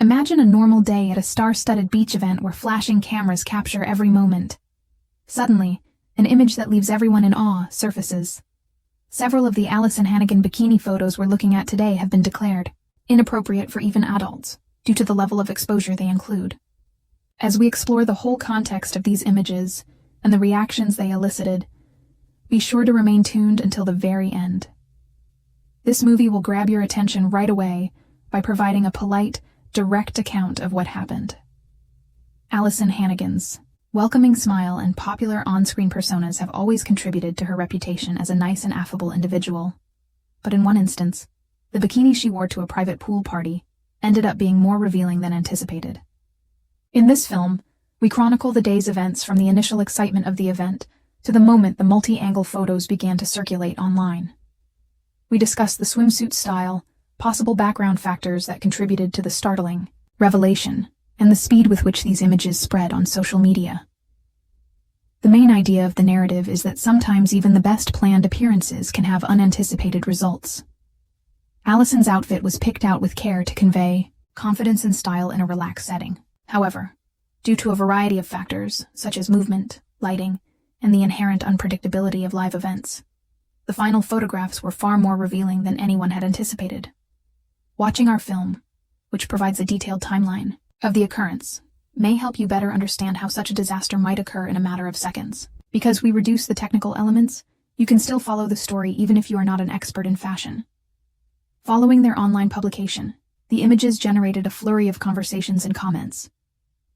Imagine a normal day at a star-studded beach event where flashing cameras capture every moment. Suddenly, an image that leaves everyone in awe surfaces. Several of the Alyson Hannigan bikini photos we're looking at today have been declared inappropriate for even adults, due to the level of exposure they include. As we explore the whole context of these images and the reactions they elicited, be sure to remain tuned until the very end. This movie will grab your attention right away by providing a polite, direct account of what happened. Alyson Hannigan's welcoming smile and popular on-screen personas have always contributed to her reputation as a nice and affable individual. But in one instance, the bikini she wore to a private pool party ended up being more revealing than anticipated. In this film, we chronicle the day's events from the initial excitement of the event to the moment the multi-angle photos began to circulate online. We discuss the swimsuit style, possible background factors that contributed to the startling revelation, and the speed with which these images spread on social media. The main idea of the narrative is that sometimes even the best planned appearances can have unanticipated results. Alyson's outfit was picked out with care to convey confidence and style in a relaxed setting. However, due to a variety of factors, such as movement, lighting, and the inherent unpredictability of live events, the final photographs were far more revealing than anyone had anticipated. Watching our film, which provides a detailed timeline of the occurrence, may help you better understand how such a disaster might occur in a matter of seconds. Because we reduce the technical elements, you can still follow the story even if you are not an expert in fashion. Following their online publication, the images generated a flurry of conversations and comments.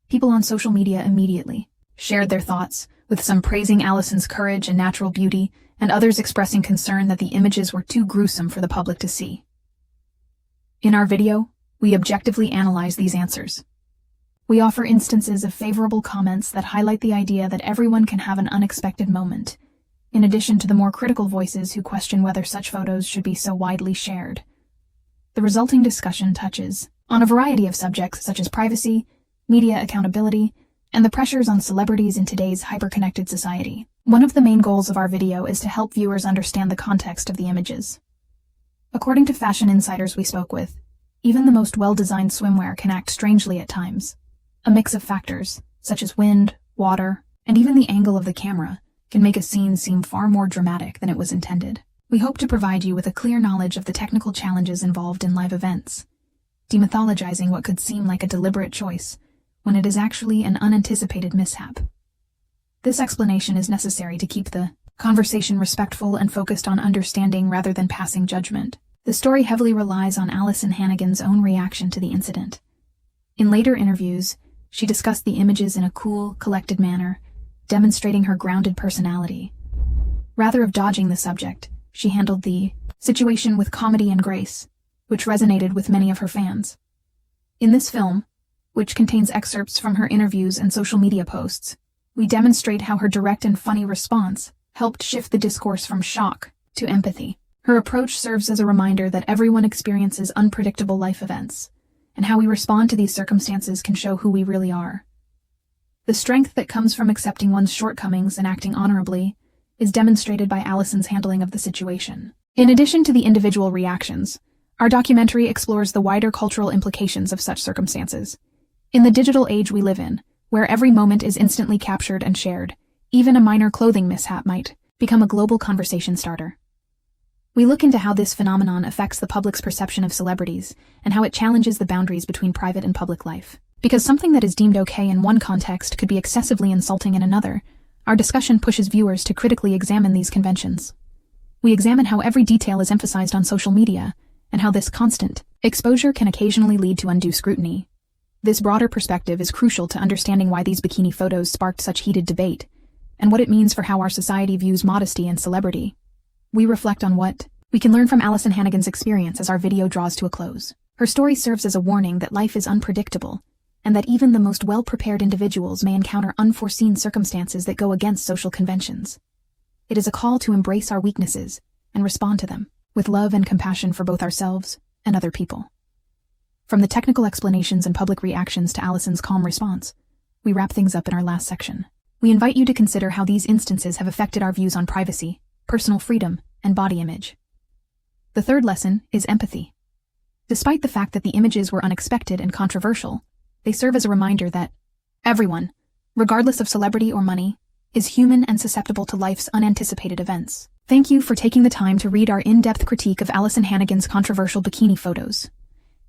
People on social media immediately shared their thoughts, with some praising Alyson's courage and natural beauty, and others expressing concern that the images were too gruesome for the public to see. In our video, we objectively analyze these answers. We offer instances of favorable comments that highlight the idea that everyone can have an unexpected moment, in addition to the more critical voices who question whether such photos should be so widely shared. The resulting discussion touches on a variety of subjects such as privacy, media accountability, and the pressures on celebrities in today's hyper-connected society. One of the main goals of our video is to help viewers understand the context of the images. According to fashion insiders we spoke with, even the most well-designed swimwear can act strangely at times. A mix of factors, such as wind, water, and even the angle of the camera, can make a scene seem far more dramatic than it was intended. We hope to provide you with a clear knowledge of the technical challenges involved in live events, demythologizing what could seem like a deliberate choice, when it is actually an unanticipated mishap. This explanation is necessary to keep the conversation respectful and focused on understanding rather than passing judgment. The story heavily relies on Alyson Hannigan's own reaction to the incident. In later interviews, she discussed the images in a cool, collected manner, demonstrating her grounded personality. Rather than dodging the subject, she handled the situation with comedy and grace, which resonated with many of her fans. In this film, which contains excerpts from her interviews and social media posts, we demonstrate how her direct and funny response helped shift the discourse from shock to empathy. Her approach serves as a reminder that everyone experiences unpredictable life events, and how we respond to these circumstances can show who we really are. The strength that comes from accepting one's shortcomings and acting honorably is demonstrated by Alyson's handling of the situation. In addition to the individual reactions, our documentary explores the wider cultural implications of such circumstances. In the digital age we live in, where every moment is instantly captured and shared, even a minor clothing mishap might become a global conversation starter. We look into how this phenomenon affects the public's perception of celebrities and how it challenges the boundaries between private and public life. Because something that is deemed okay in one context could be excessively insulting in another, our discussion pushes viewers to critically examine these conventions. We examine how every detail is emphasized on social media, and how this constant exposure can occasionally lead to undue scrutiny. This broader perspective is crucial to understanding why these bikini photos sparked such heated debate, and what it means for how our society views modesty and celebrity. We reflect on what we can learn from Alyson Hannigan's experience as our video draws to a close. Her story serves as a warning that life is unpredictable, and that even the most well-prepared individuals may encounter unforeseen circumstances that go against social conventions. It is a call to embrace our weaknesses and respond to them with love and compassion for both ourselves and other people. From the technical explanations and public reactions to Alyson's calm response, we wrap things up in our last section. We invite you to consider how these instances have affected our views on privacy, personal freedom, and body image. The third lesson is empathy. Despite the fact that the images were unexpected and controversial, they serve as a reminder that everyone, regardless of celebrity or money, is human and susceptible to life's unanticipated events. Thank you for taking the time to read our in-depth critique of Alyson Hannigan's controversial bikini photos.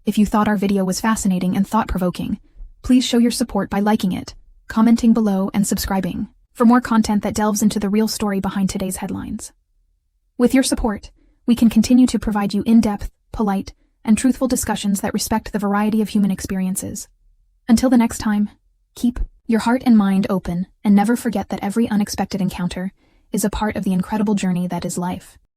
If you thought our video was fascinating and thought-provoking, please show your support by liking it, commenting below, and subscribing for more content that delves into the real story behind today's headlines. With your support, we can continue to provide you in-depth, polite, and truthful discussions that respect the variety of human experiences. Until the next time, keep your heart and mind open, and never forget that every unexpected encounter is a part of the incredible journey that is life.